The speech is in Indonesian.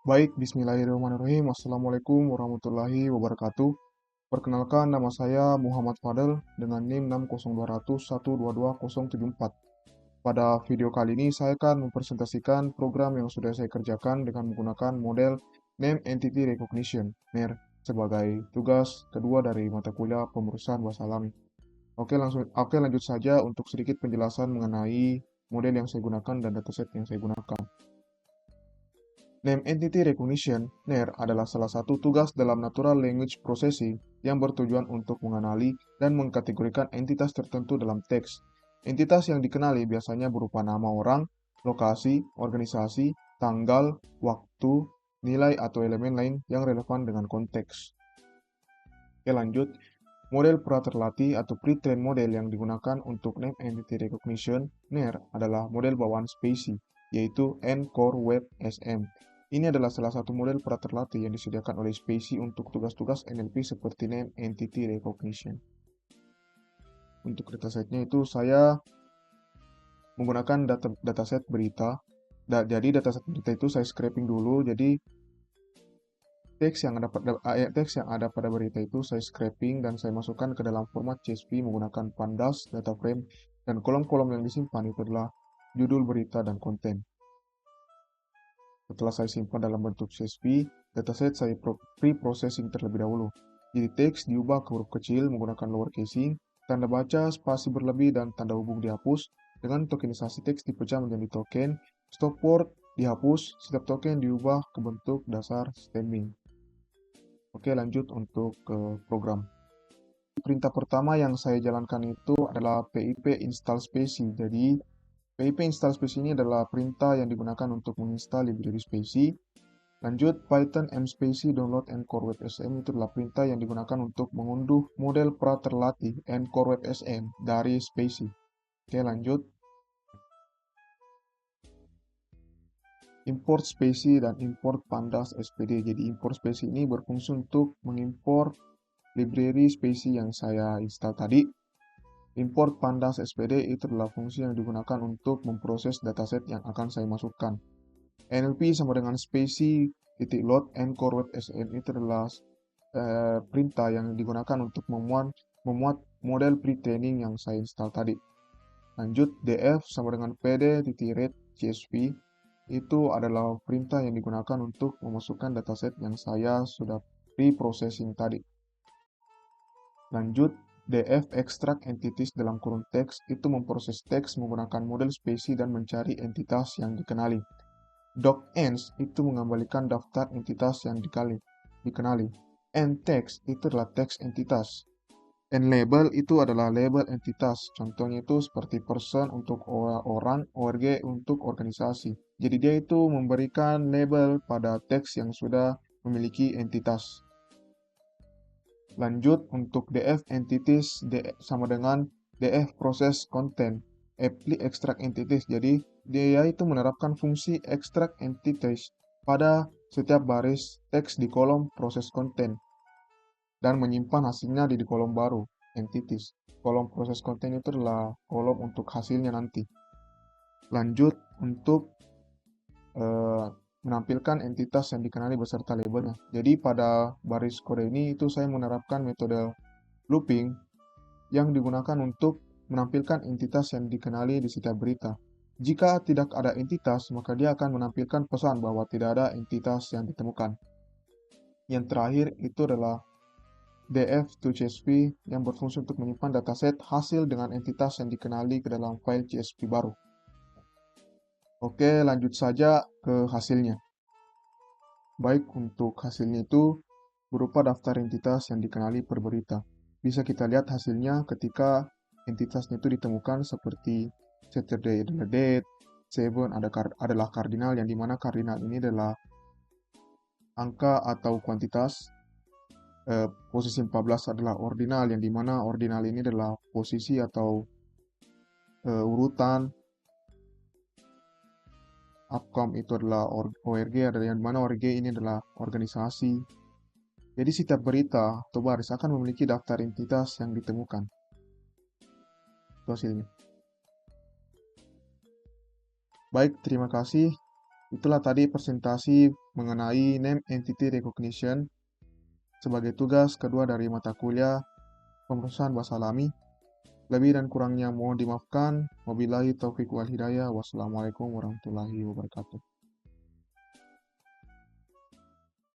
Baik, bismillahirrahmanirrahim. Assalamualaikum warahmatullahi wabarakatuh. Perkenalkan, nama saya Muhammad Fadel dengan NIM 60221221074. Pada video kali ini, saya akan mempresentasikan program yang sudah saya kerjakan dengan menggunakan model Name Entity Recognition, NER, sebagai tugas kedua dari mata kuliah Pemrosesan Bahasa Alami. Oke, lanjut saja untuk sedikit penjelasan mengenai model yang saya gunakan dan dataset yang saya gunakan. Name Entity Recognition (NER) adalah salah satu tugas dalam Natural Language Processing yang bertujuan untuk mengenali dan mengkategorikan entitas tertentu dalam teks. Entitas yang dikenali biasanya berupa nama orang, lokasi, organisasi, tanggal, waktu, nilai atau elemen lain yang relevan dengan konteks. Oke, lanjut. Model pra-terlatih atau pre-trained model yang digunakan untuk Name Entity Recognition (NER) adalah model bawaan spesies, yaitu N-Core Web SM. Ini adalah salah satu model pra-terlatih yang disediakan oleh spesies untuk tugas-tugas NLP seperti Name Entity Recognition. Untuk datasetnya itu saya menggunakan dataset berita. Jadi dataset berita itu saya scraping dulu, jadi teks yang ada pada berita itu saya scraping dan saya masukkan ke dalam format CSV menggunakan pandas, data frame, dan kolom-kolom yang disimpan itu adalah judul berita dan konten. Setelah saya simpan dalam bentuk CSV, dataset saya pre-processing terlebih dahulu. Jadi teks diubah ke huruf kecil menggunakan lower casing, tanda baca, spasi berlebih, dan tanda hubung dihapus. Dengan tokenisasi teks dipecah menjadi token, stop word dihapus, setiap token diubah ke bentuk dasar stemming. Oke, lanjut untuk program. Perintah pertama yang saya jalankan itu adalah pip install specie. Jadi, pip install specie ini adalah perintah yang digunakan untuk menginstal library specie. Lanjut, Python mspecie download Ncore Web SM itu adalah perintah yang digunakan untuk mengunduh model pra-terlatih Ncore Web SM dari specie. Oke, lanjut. Import specie dan import pandas SPD. Jadi, import specie ini berfungsi untuk mengimport library specie yang saya install tadi. Import pandas SPD itu adalah fungsi yang digunakan untuk memproses dataset yang akan saya masukkan. NLP sama dengan specie .load Ncore Web SM itu adalah perintah yang digunakan untuk memuat model pre-training yang saya install tadi. Lanjut, df sama dengan pd.read csv itu adalah perintah yang digunakan untuk memasukkan dataset yang saya sudah pre-processing tadi. Lanjut, df extract entities dalam kurung teks itu memproses teks menggunakan model spesies dan mencari entitas yang dikenali. Docends itu mengembalikan daftar entitas yang dikenali. EndText itu adalah teks entitas. Label itu adalah label entitas. Contohnya itu seperti person untuk orang, org untuk organisasi. Jadi dia itu memberikan label pada teks yang sudah memiliki entitas. Lanjut untuk df entities sama dengan df proses content apply extract entities. Jadi dia itu menerapkan fungsi extract entities pada setiap baris teks di kolom proses konten dan menyimpan hasilnya di kolom baru entities. Kolom proses konten itu adalah kolom untuk hasilnya nanti. Lanjut untuk menampilkan entitas yang dikenali beserta labelnya. Jadi pada baris kode ini itu saya menerapkan metode looping yang digunakan untuk menampilkan entitas yang dikenali di setiap berita. Jika tidak ada entitas, maka dia akan menampilkan pesan bahwa tidak ada entitas yang ditemukan. Yang terakhir itu adalah df to csv yang berfungsi untuk menyimpan dataset hasil dengan entitas yang dikenali ke dalam file csv baru. Oke, lanjut saja ke hasilnya. Baik, untuk hasilnya itu berupa daftar entitas yang dikenali per berita. Bisa kita lihat hasilnya ketika entitasnya itu ditemukan seperti Saturday adalah date, Seven adalah kardinal yang dimana kardinal ini adalah angka atau kuantitas, posisi 14 adalah ordinal yang dimana ordinal ini adalah posisi atau urutan, Upcom itu adalah ORG, yang mana ORG ini adalah organisasi. Jadi setiap berita atau baris akan memiliki daftar entitas yang ditemukan. Itu hasilnya. Baik, terima kasih. Itulah tadi presentasi mengenai Name Entity Recognition sebagai tugas kedua dari mata kuliah pemrosesan bahasa alami. Lebih dan kurangnya mohon dimaafkan. Wabillahi taufiq wal hidayah. Wassalamualaikum warahmatullahi wabarakatuh.